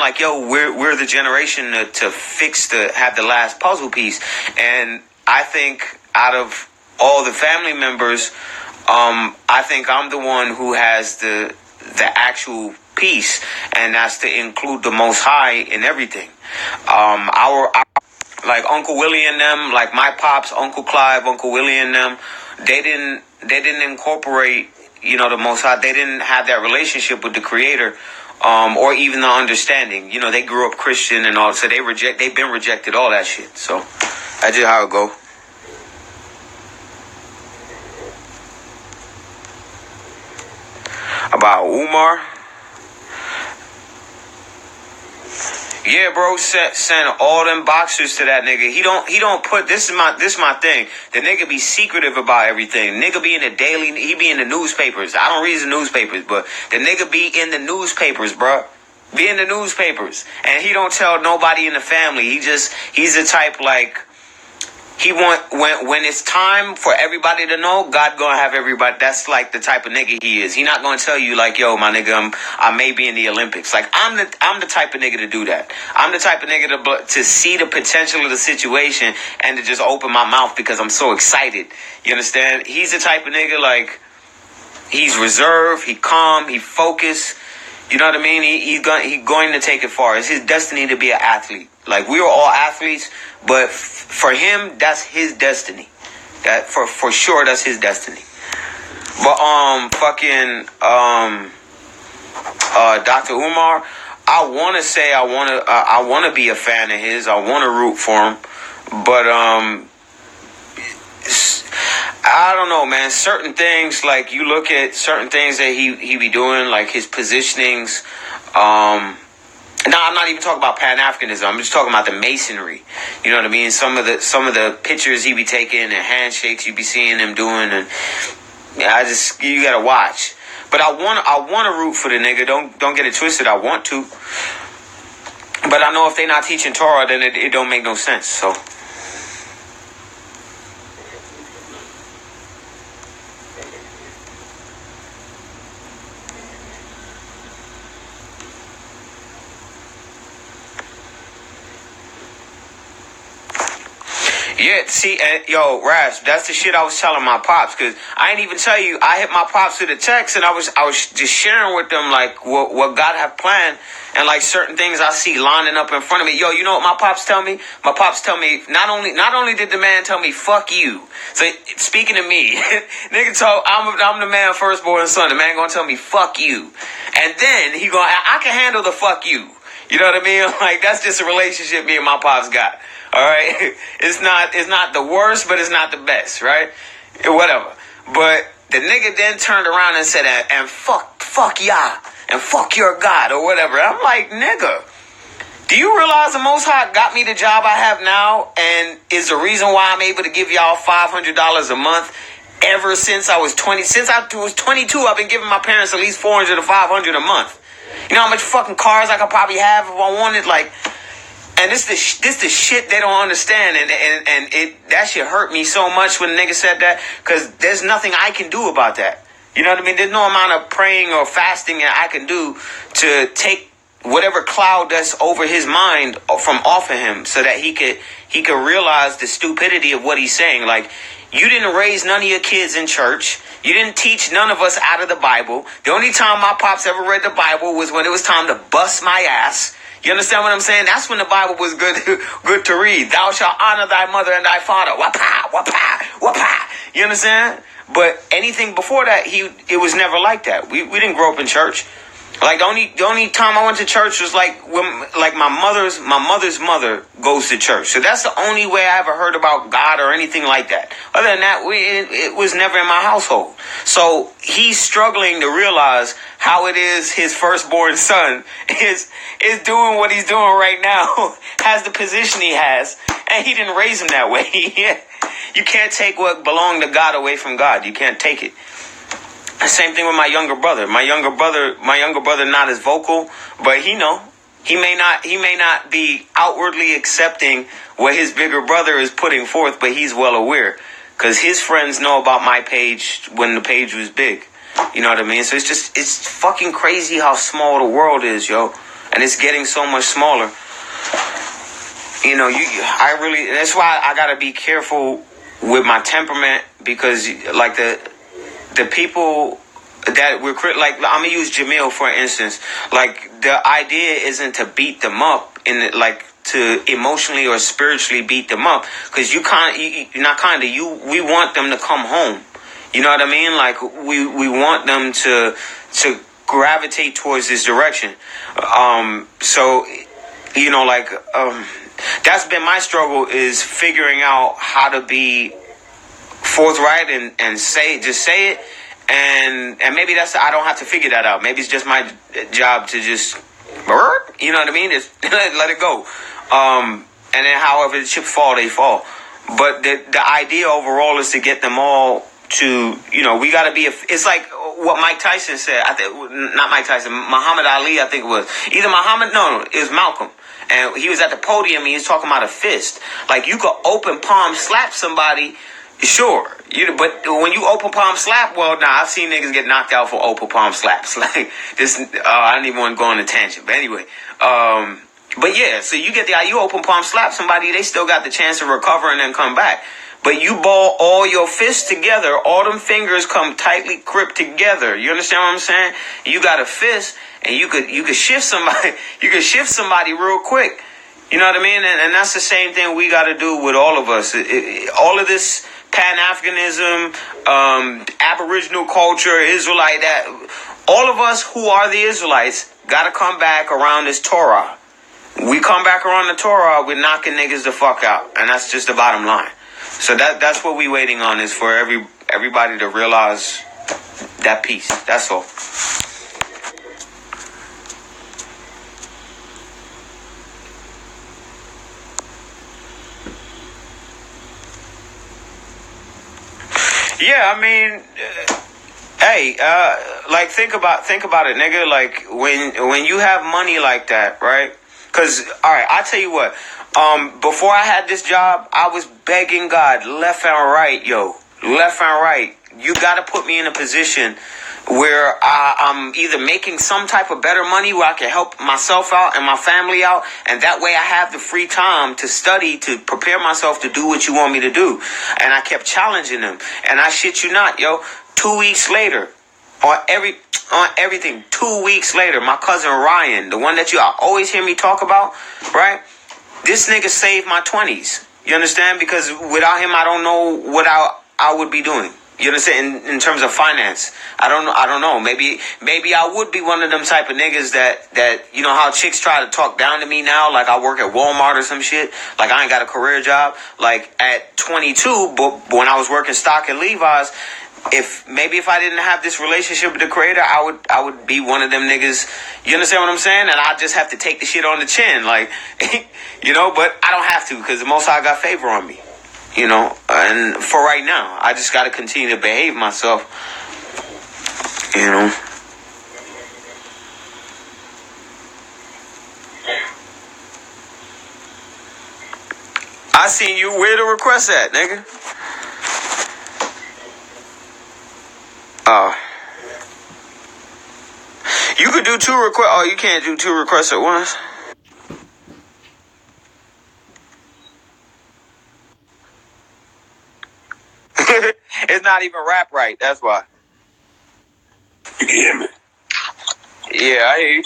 Like, yo, we're the generation to have the last puzzle piece. And I think out of all the family members, I think I'm the one who has the actual piece, and that's to include the Most High in everything. Our like Uncle Willie and them, like my pops, Uncle Clive, Uncle Willie and them, they didn't incorporate, the Most High. They didn't have that relationship with the Creator, or even the understanding. They grew up Christian and all, so they've been rejected all that shit. So that's just how it go. About Umar. Yeah, bro, send all them boxers to that nigga. He don't put, this is my thing. The nigga be secretive about everything. Nigga be in he be in the newspapers. I don't read the newspapers, but the nigga be in the newspapers, bro. Be in the newspapers. And he don't tell nobody in the family. He's the type like, when it's time for everybody to know, God gonna have everybody. That's like the type of nigga he is. He not gonna tell you like, yo, my nigga, I may be in the Olympics. Like I'm the type of nigga to do that. I'm the type of nigga to see the potential of the situation and to just open my mouth because I'm so excited. You understand? He's the type of nigga like he's reserved, he calm, he focused. You know what I mean? He's going to take it far. It's his destiny to be an athlete. Like we are all athletes, but for him, that's his destiny. That for sure, that's his destiny. But Dr. Umar, I want to be a fan of his. I want to root for him, but I don't know, man. Certain things, like you look at certain things that he be doing, like his positionings. No, I'm not even talking about Pan-Africanism. I'm just talking about the masonry. You know what I mean? Some of the pictures he be taking and handshakes you be seeing him doing, and yeah, you gotta watch. But I want to root for the nigga. Don't get it twisted. I want to, but I know if they not teaching Torah, then it don't make no sense. So. Yeah, see, yo, Rasp, that's the shit I was telling my pops, because I ain't even tell you, I hit my pops with a text, and I was just sharing with them, like, what God have planned, and, like, certain things I see lining up in front of me. Yo, you know what my pops tell me? My pops tell me, not only did the man tell me, fuck you. So, speaking of me, nigga told, I'm the man firstborn son, the man gonna tell me, fuck you. And then, I can handle the fuck you. You know what I mean? Like, that's just a relationship me and my pops got. All right, it's not the worst, but it's not the best, right? Whatever. But the nigga then turned around and said, "And fuck y'all, and fuck your God," or whatever. I'm like, nigga, do you realize the Most High got me the job I have now, and is the reason why I'm able to give y'all $500 a month ever since I was 20? Since I was 22, I've been giving my parents at least $400 to $500 a month. You know how much fucking cars I could probably have if I wanted, like. And this the shit they don't understand, and that shit hurt me so much when the nigga said that, because there's nothing I can do about that. You know what I mean? There's no amount of praying or fasting that I can do to take whatever cloud that's over his mind from off of him, so that he could realize the stupidity of what he's saying. Like, you didn't raise none of your kids in church. You didn't teach none of us out of the Bible. The only time my pops ever read the Bible was when it was time to bust my ass. You understand what I'm saying? That's when the Bible was good to read. Thou shalt honor thy mother and thy father. Wapa, wapa, wapa. You understand? But anything before that, it was never like that. We didn't grow up in church. Like, the only time I went to church was like when, like, my mother's mother goes to church. So that's the only way I ever heard about God or anything like that. Other than that, it was never in my household. So he's struggling to realize how it is his firstborn son is doing what he's doing right now, has the position he has, and he didn't raise him that way. You can't take what belonged to God away from God. You can't take it. Same thing with my younger brother. My younger brother not as vocal, but he may not be outwardly accepting what his bigger brother is putting forth, but he's well aware, because his friends know about my page when the page was big. You know what I mean? So it's fucking crazy how small the world is, yo. and it's getting so much smaller. You know, that's why I gotta be careful with my temperament, because like the people that we're like, I'm gonna use Jamil for instance. Like, the idea isn't to beat them up to emotionally or spiritually beat them up, because we want them to come home. You know what I mean? Like, we want them to gravitate towards this direction. So, you know, like, that's been my struggle, is figuring out how to be forthright and say it. And maybe I don't have to figure that out. Maybe it's just my job to just, you know what I mean? Just let it go. And then however the chips fall, they fall. But the idea overall is to get them all to, you know, we got to be, it's like what Mike Tyson said. I think, not Mike Tyson, Muhammad Ali, I think it was. Either Muhammad, no, it was Malcolm. And he was at the podium and he was talking about a fist. Like, you could open palm slap somebody, sure. But when you open palm slap, well, I've seen niggas get knocked out for open palm slaps. Like, this, I don't even want to go on a tangent. But anyway, but yeah, so you open palm slap somebody, they still got the chance to recover and then come back. But you ball all your fists together, all them fingers come tightly gripped together. You understand what I'm saying? You got a fist, and you could shift somebody. You could shift somebody real quick. You know what I mean? And that's the same thing we got to do with all of us. All of this Pan-Africanism, Aboriginal culture, Israelite, all of us who are the Israelites got to come back around this Torah. We come back around the Torah, we're knocking niggas the fuck out. And that's just the bottom line. So that's what we waiting on, is for everybody to realize that piece. That's all. Yeah, I mean, hey, like, think about it, nigga. Like, when you have money like that, right? Because, all right, I'll tell you what. Before I had this job, I was begging God left and right, left and right. You got to put me in a position where I'm either making some type of better money where I can help myself out and my family out, and that way I have the free time to study, to prepare myself to do what you want me to do. And I kept challenging them, and I shit you not, 2 weeks later, on everything, 2 weeks later, my cousin Ryan, the one that you always hear me talk about, right? This nigga saved my 20s. You understand? Because without him, I don't know what I would be doing. You understand? In terms of finance, I don't know. Maybe I would be one of them type of niggas that you know how chicks try to talk down to me now, like I work at Walmart or some shit, like I ain't got a career job. Like at 22, but when I was working stock at Levi's, if I didn't have this relationship with the creator, I would be one of them niggas. You understand what I'm saying? And I just have to take the shit on the chin, like, you know. But I don't have to, because the Most High got favor on me. You know, and for right now, I just got to continue to behave myself, you know. I seen you. Where the request at, nigga? You could do 2 requests. Oh, you can't do 2 requests at once? It's not even rap right. That's why. You can hear me? Yeah, I hear you.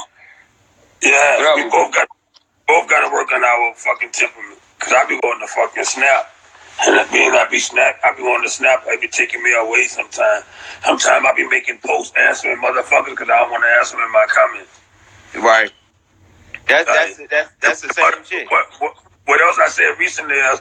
Yeah, we both got to work on our fucking temperament. Because I be going to fucking snap. And being I be going to snap, I be taking me away sometimes. Sometimes I be making posts answering motherfuckers because I don't want to answer them in my comments. Right. That's the same shit. What else I said recently is,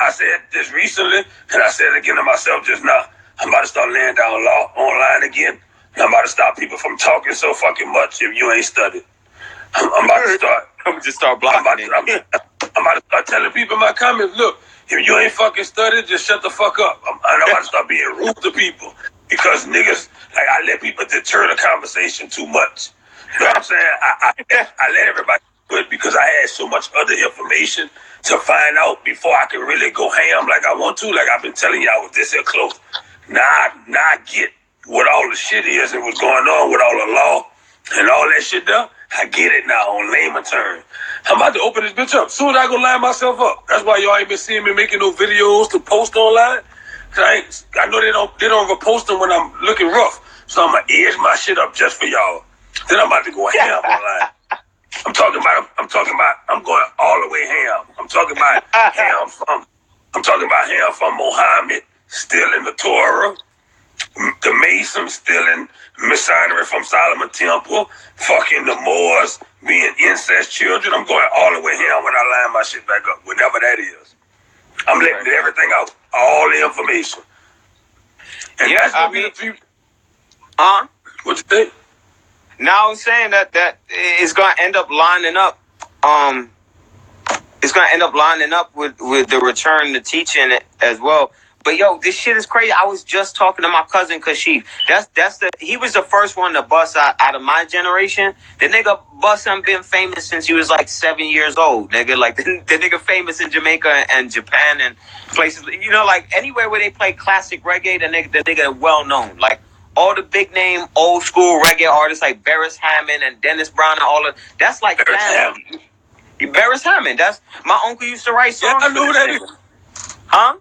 I said this recently, and I said it again to myself just now. I'm about to start laying down law online again. And I'm about to stop people from talking so fucking much if you ain't studied. I'm about to start. I'm just start blocking I'm about to start telling people in my comments, look, if you ain't fucking studied, just shut the fuck up. I'm about to start being rude to people. Because niggas, like, I let people deter the conversation too much. You know what I'm saying? I let everybody do it because I had so much other information to find out before I could really go ham like I want to. Like I've been telling y'all with this here close. Now I get what all the shit is and what's going on with all the law and all that shit there. I get it now on layman terms. I'm about to open this bitch up. Soon as I go line myself up. That's why y'all ain't been seeing me making no videos to post online. Cause I know they don't repost them when I'm looking rough. So I'm gonna edge my shit up just for y'all. Then I'm about to go ham online. I'm going all the way ham. I'm talking about ham from Muhammad, still in the Torah. The Masons stealing machinery from Solomon Temple, fucking the Moors, being incest children. I'm going all the way here when I line my shit back up, whenever that is. I'm letting everything out, all the information. And yeah, that's gonna be the three. What you think? Now I'm saying that it's gonna end up lining up. It's gonna end up lining up with the return to teaching as well. But yo, this shit is crazy. I was just talking to my cousin Kashif. He was the first one to bust out of my generation. The nigga bust and been famous since he was like 7 years old. Nigga, like the nigga famous in Jamaica and Japan and places. You know, like anywhere where they play classic reggae, the nigga well known. Like all the big name old school reggae artists like Beres Hammond and Dennis Brown and all of that's like family. Beres Hammond. That's my uncle used to write songs. Yeah, I know who that is. Huh?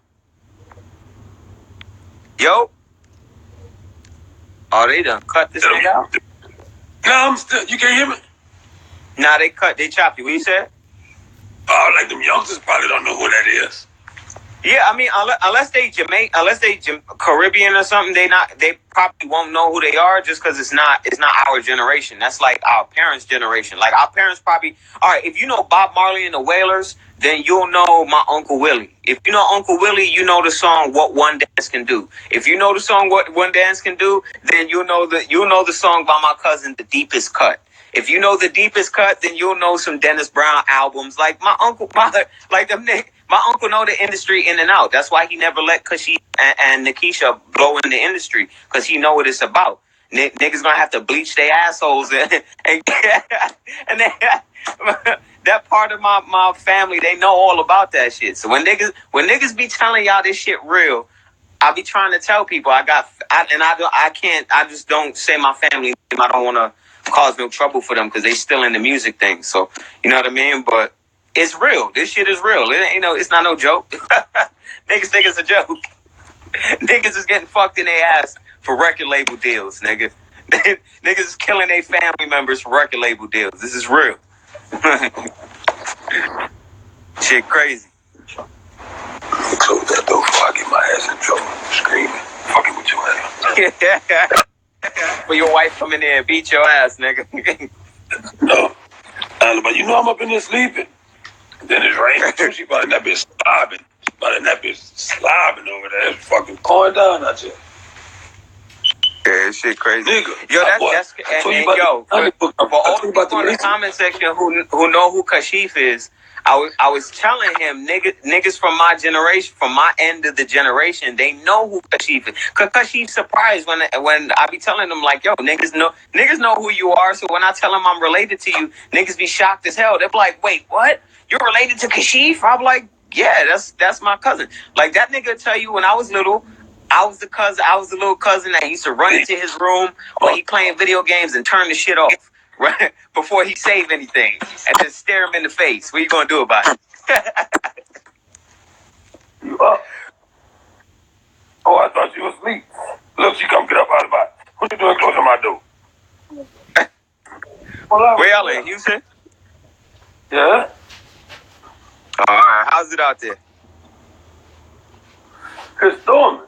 Yo. Oh, they done cut this nigga out? No, I'm still. You can't hear me? Nah, they chopped you. What you said? Oh, like them youngsters probably don't know who that is. Yeah, I mean, unless they Caribbean or something, they probably won't know who they are just because it's not our generation. That's like our parents' generation. Like our parents probably. All right, if you know Bob Marley and the Wailers, then you'll know my Uncle Willie. If you know Uncle Willie, you know the song "What One Dance Can Do." If you know the song "What One Dance Can Do," then you'll know the song by my cousin, "The Deepest Cut." If you know The Deepest Cut, then you'll know some Dennis Brown albums. Like my uncle, my uncle know the industry in and out. That's why he never let Kashif and Nikisha blow in the industry, because he know what it's about. Niggas gonna have to bleach their assholes and then, that part of my family, they know all about that shit. So when niggas be telling y'all this shit real, I be trying to tell people I just don't say my family name. I don't want to cause no trouble for them because they still in the music thing. So you know what I mean? But it's real. This shit is real. It ain't it's not no joke. Niggas think it's a joke. Niggas is getting fucked in their ass for record label deals, nigga. Niggas is killing their family members for record label deals. This is real. Shit crazy. Close that door before I get my ass in trouble. Screaming. Fucking with your ass. For your wife come in there and beat your ass, nigga. No. But you know I'm up in there sleeping. Then it's raining. She about in that bitch slobbing. Over there. It's fucking pouring down out here. Yeah, shit crazy. Nigga. Yo, that's yo, for all the people in the comment section who know who Kashif is, I was telling him, niggas from my generation, from my end of the generation, they know who Kashif is. Cause Kashif's surprised when I be telling them like, yo, niggas know who you are. So when I tell them I'm related to you, niggas be shocked as hell. They're like, wait, what? You're related to Kashif? I'm like, yeah, that's my cousin. Like that nigga tell you when I was little, I was the little cousin that used to run into his room when he playing video games and turn the shit off right before he save anything and just stare him in the face. What you gonna do about it? You up? Oh, I thought you was asleep. Look, she come get up out of the box. What you doing closing my door? Where y'all in Houston? Yeah. All right, how's it out there? It's storming.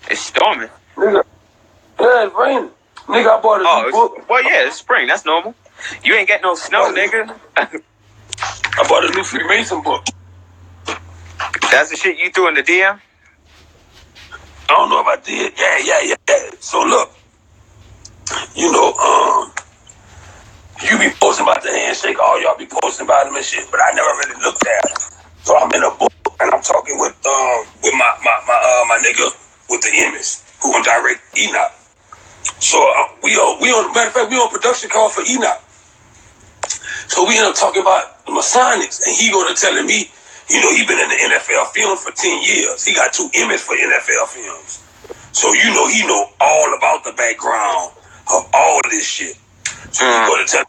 It's storming. Nigga. Yeah, it's raining. Nigga, I bought a new book. Well, yeah, it's spring. That's normal. You ain't get no snow, nigga. I bought a new Freemason book. That's the shit you threw in the DM? I don't know if I did. Yeah. So look, you know, you be posting about the handshake, all y'all be posting about them and shit, but I never really looked at it. So I'm in a book and I'm talking with my nigga with the image who gonna direct Enoch. So we on matter of fact we on production call for Enoch. So we end up talking about Masonics, and he gonna telling me, you know, he been in the NFL film for 10 years. He got 2 Emmys for NFL films. So you know he know all about the background of all this shit. So he go to tell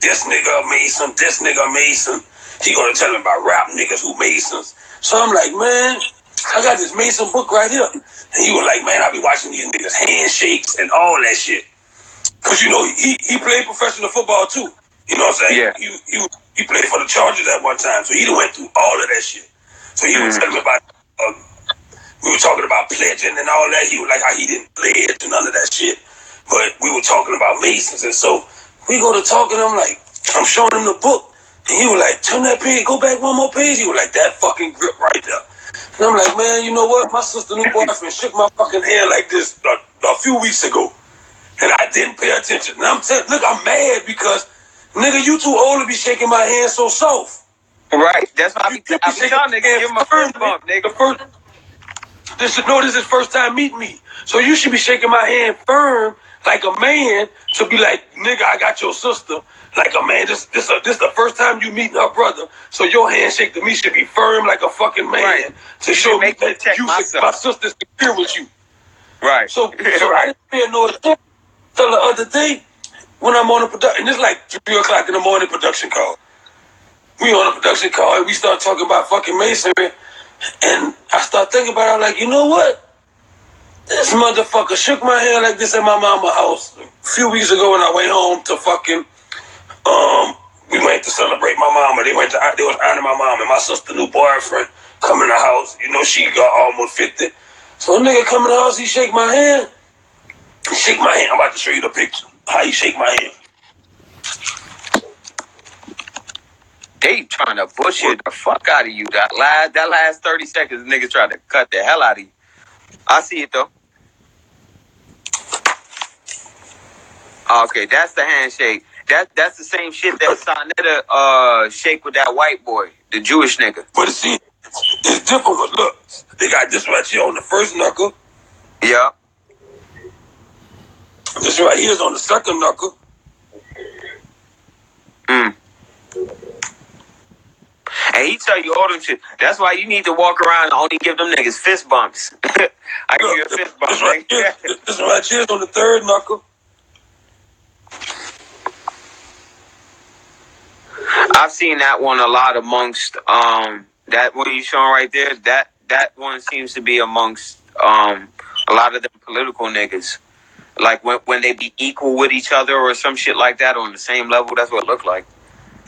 this nigga a Mason, this nigga a Mason. He go to tell him about rap niggas who Masons. So I'm like, man, I got this Mason book right here. And he was like, man, I be watching these niggas handshakes and all that shit. Cause you know, he played professional football too. You know what I'm saying? Yeah. He played for the Chargers at one time, so he done went through all of that shit. So he was telling me about, we were talking about pledging and all that. He was like how he didn't pledge and none of that shit. But we were talking about Masons. And so we go to talking, I'm like, I'm showing him the book. And he was like, turn that page, go back one more page. He was like, that fucking grip right there. And I'm like, man, you know what? My sister new boyfriend shook my fucking hand like this a few weeks ago. And I didn't pay attention. And I'm saying, look, I'm mad because, nigga, you too old to be shaking my hand so soft. Right. That's what I be telling nigga. Give him a first bump, nigga. This is first time meeting me. So you should be shaking my hand firm like a man to be like, nigga, I got your sister. Like a man, this the first time you meeting her brother. So your handshake to me should be firm like a fucking man. Right. To show me that my sister's secure with you. Right. So I didn't pay no attention till the other day when I'm on a production. And it's like 3 o'clock in the morning production call. We on a production call and we start talking about fucking masonry. And I start thinking about it, I'm like, you know what? This motherfucker shook my hand like this at my mama's house a few weeks ago when I went home to fucking, we went to celebrate my mama. They was honoring my mom and my sister new boyfriend come in the house. You know, she got almost 50. So a nigga come in the house, he shake my hand. He shake my hand. I'm about to show you the picture. How he shake my hand. They trying to bullshit the fuck out of you. That last 30 seconds, niggas trying to cut the hell out of you. I see it though. Okay, that's the handshake. That's the same shit that Sonetta shake with that white boy, the Jewish nigga. But see, it's different. Look, they got this right here on the first knuckle. Yeah. This right here is on the second knuckle. And he tell you all them shit. That's why you need to walk around and only give them niggas fist bumps. I give you a fist bump. This right here is on the third knuckle. I've seen that one a lot amongst that one you showing right there. That one seems to be amongst a lot of the political niggas. Like when they be equal with each other or some shit like that on the same level. That's what it looked like.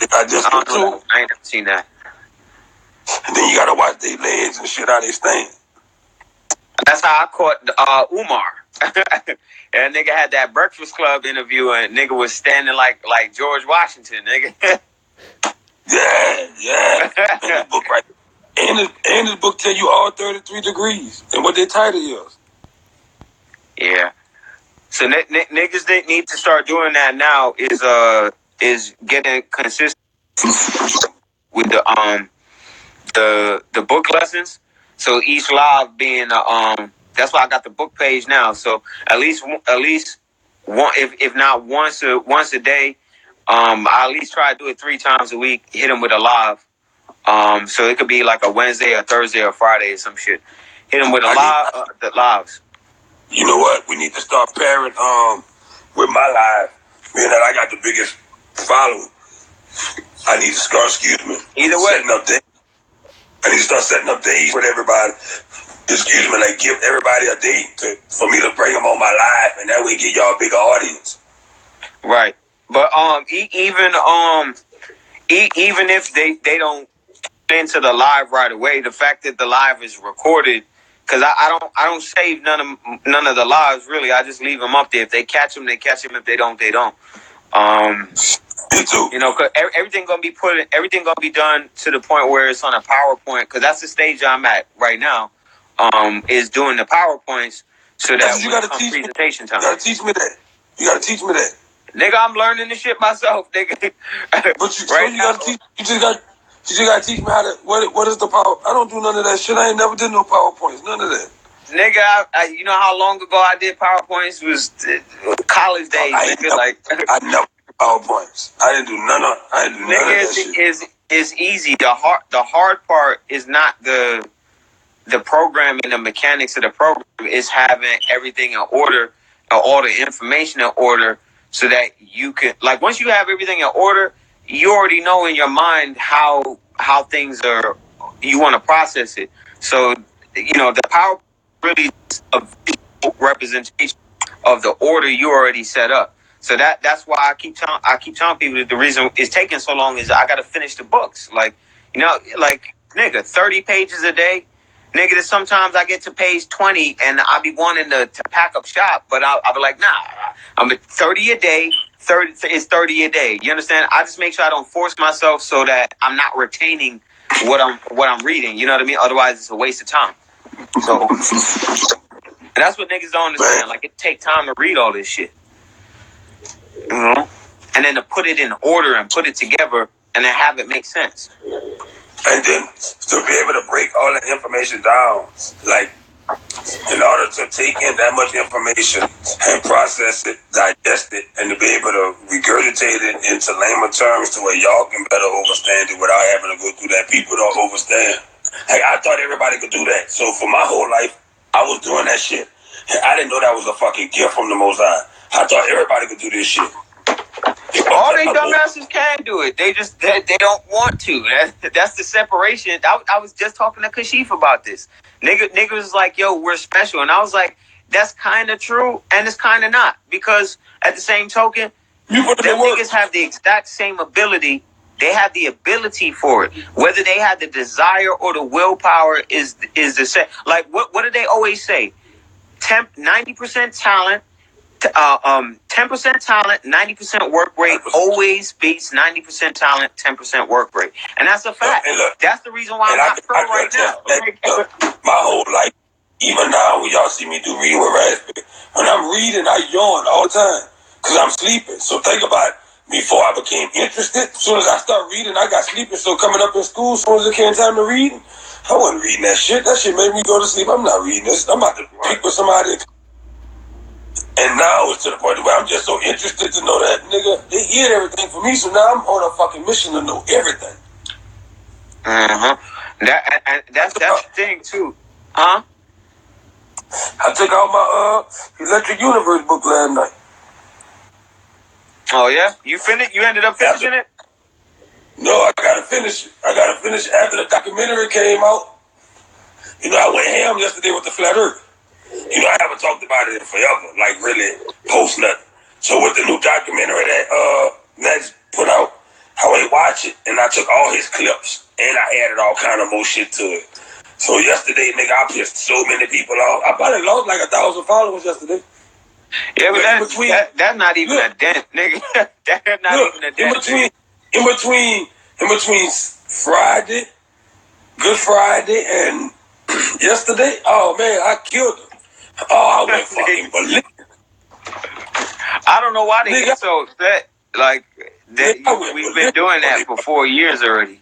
I ain't never seen that. And then you gotta watch their legs and shit, how they stand. That's how I caught Umar. And nigga had that Breakfast Club interview and nigga was standing like George Washington, nigga. Yeah. And the book right and his book tell you all 33 degrees and what their title is. Yeah. So niggas need to start doing that now is getting consistent with the book lessons. So each live being that's why I got the book page now. So at least one, if not once a day, I at least try to do it 3 times a week. Hit them with a live. So it could be like a Wednesday or Thursday or Friday or some shit. Hit them with the lives. You know what? We need to start pairing with my live. Being that I got the biggest following, I need to start. Excuse me. Either way, setting up days. I need to start setting up days with everybody. Excuse me, like give everybody a date for me to bring them on my live, and that way get y'all a bigger audience. Right, but even if they don't get into the live right away, the fact that the live is recorded, because I don't save none of the lives really. I just leave them up there. If they catch them, they catch them. If they don't, they don't. Me too. You know, cause everything gonna be done to the point where it's on a PowerPoint. Because that's the stage I'm at right now. Is doing the PowerPoints so that you gotta teach presentation me. time. You gotta teach me that. Nigga, I'm learning this shit myself, nigga. But you gotta teach. You just gotta teach me how to. What is the power? I don't do none of that shit. I ain't never did no PowerPoints. None of that. Nigga, I you know how long ago I did PowerPoints was college days. I never did PowerPoints. I didn't do none of that shit. It's easy. The hard part is not the programming, the mechanics of the program. Is having everything in order, all the information in order, so that you can, like, once you have everything in order, you already know in your mind how things are, you want to process it. So, the power really is a visual representation of the order you already set up. So that's why I keep telling people that the reason it's taking so long is I got to finish the books. Like, like, nigga, 30 pages a day. Nigga, that sometimes I get to page 20 and I be wanting to pack up shop, but I'll be like, nah, I'm at 30 a day. 30 is 30 a day. You understand? I just make sure I don't force myself so that I'm not retaining what I'm reading. You know what I mean? Otherwise, it's a waste of time. So, and that's what niggas don't understand. Like, it take time to read all this shit. And then to put it in order and put it together and then have it make sense. And then to be able to break all that information down, like, in order to take in that much information and process it, digest it, and to be able to regurgitate it into layman terms to where y'all can better understand it without having to go through that people don't understand. Like, I thought everybody could do that. So for my whole life, I was doing that shit. And I didn't know that was a fucking gift from the Most High. I thought everybody could do this shit. All they dumbasses can do it. They just they don't want to. That's the separation. I was just talking to Kashif about this. Nigga was like, yo, we're special. And I was like, that's kind of true and it's kind of not. Because at the same token, them niggas have the exact same ability. They have the ability for it. Whether they have the desire or the willpower is the same. Like, what do they always say? 90% talent, 10% talent, 90% work rate always beats 90% talent, 10% work rate. And that's a fact. That's the reason why I'm not pro right now. My whole life, even now when y'all see me do reading with Raspy, when I'm reading, I yawn all the time because I'm sleeping. So think about it. Before I became interested, as soon as I start reading, I got sleeping. So coming up in school, as soon as it came time to read, I wasn't reading that shit. That shit made me go to sleep. I'm not reading this. I'm about to pick with somebody. And now it's to the point where I'm just so interested to know that, nigga, they hear everything from me. So now I'm on a fucking mission to know everything. That's the thing too. Huh? I took out my Electric Universe book last night. Oh yeah? You ended up finishing it? No, I gotta finish it. I gotta finish it after the documentary came out. I went ham yesterday with the Flat Earth. I haven't talked about it in forever, like really post nothing. So with the new documentary that Nets put out, I went watch it and I took all his clips and I added all kind of more shit to it. So yesterday, nigga, I pissed so many people off. I probably lost like 1,000 followers yesterday. Yeah, but that's not even a dent, nigga. That's not even a dent. In between Friday, Good Friday, and yesterday, oh man, I killed them. Oh, I went fucking ballistic. I don't know why they get so upset. Like, we've been doing that for 4 years already.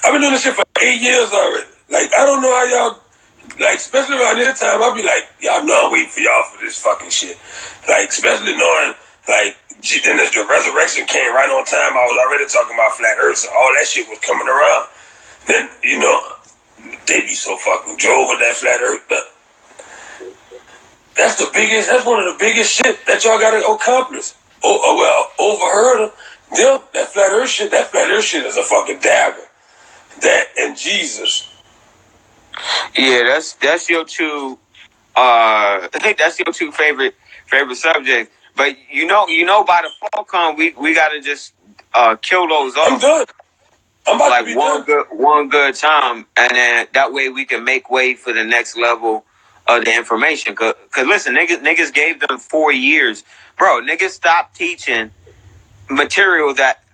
I've been doing this shit for 8 years already. Like, I don't know how y'all, like, especially around this time, I'll be like, y'all know I'm waiting for y'all for this fucking shit. Like, especially knowing, like, then the resurrection came right on time. I was already talking about Flat Earth, so all that shit was coming around. Then, they be so fucking drove with that Flat Earth, but that's one of the biggest shit that y'all gotta accomplish. Overheard them, that Flat Earth shit is a fucking dagger. That and Jesus. Yeah, that's your two that's your two favorite subjects. But by the Falcon we gotta just kill those off. I'm done. I'm about like to be one good time, and then that way we can make way for the next level of the information. Cause listen, niggas gave them 4 years, bro. Niggas stopped teaching material that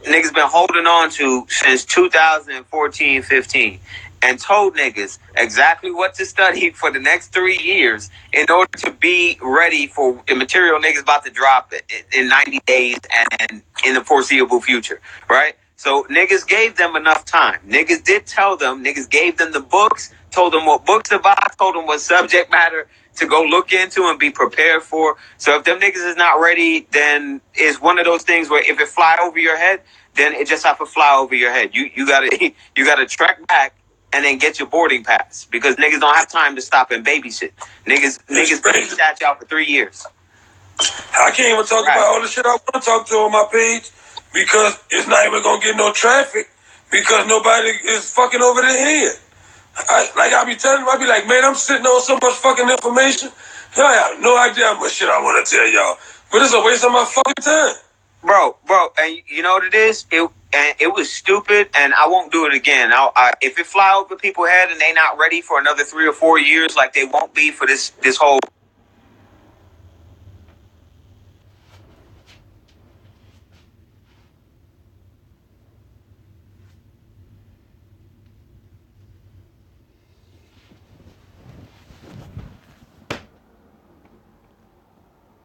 niggas been holding on to since 2014-15, and told niggas exactly what to study for the next 3 years in order to be ready for the material niggas about to drop in 90 days and in the foreseeable future, right? So niggas gave them enough time. Niggas did tell them. Niggas gave them the books, told them what books to buy, told them what subject matter to go look into and be prepared for. So if them niggas is not ready, then it's one of those things where if it fly over your head, then it just have to fly over your head. You gotta track back and then get your boarding pass, because niggas don't have time to stop and babysit. Niggas babysat y'all for 3 years. I can't even talk about all the shit I want to talk to on my page because it's not even gonna get no traffic because nobody is fucking over their head. I be telling them, I be like, man, I'm sitting on so much fucking information. I have no idea how much shit I want to tell y'all, but it's a waste of my fucking time. Bro, and you know what it is? It was stupid, and I won't do it again. If it fly over people's head and they not ready for another 3 or 4 years, like they won't be for this whole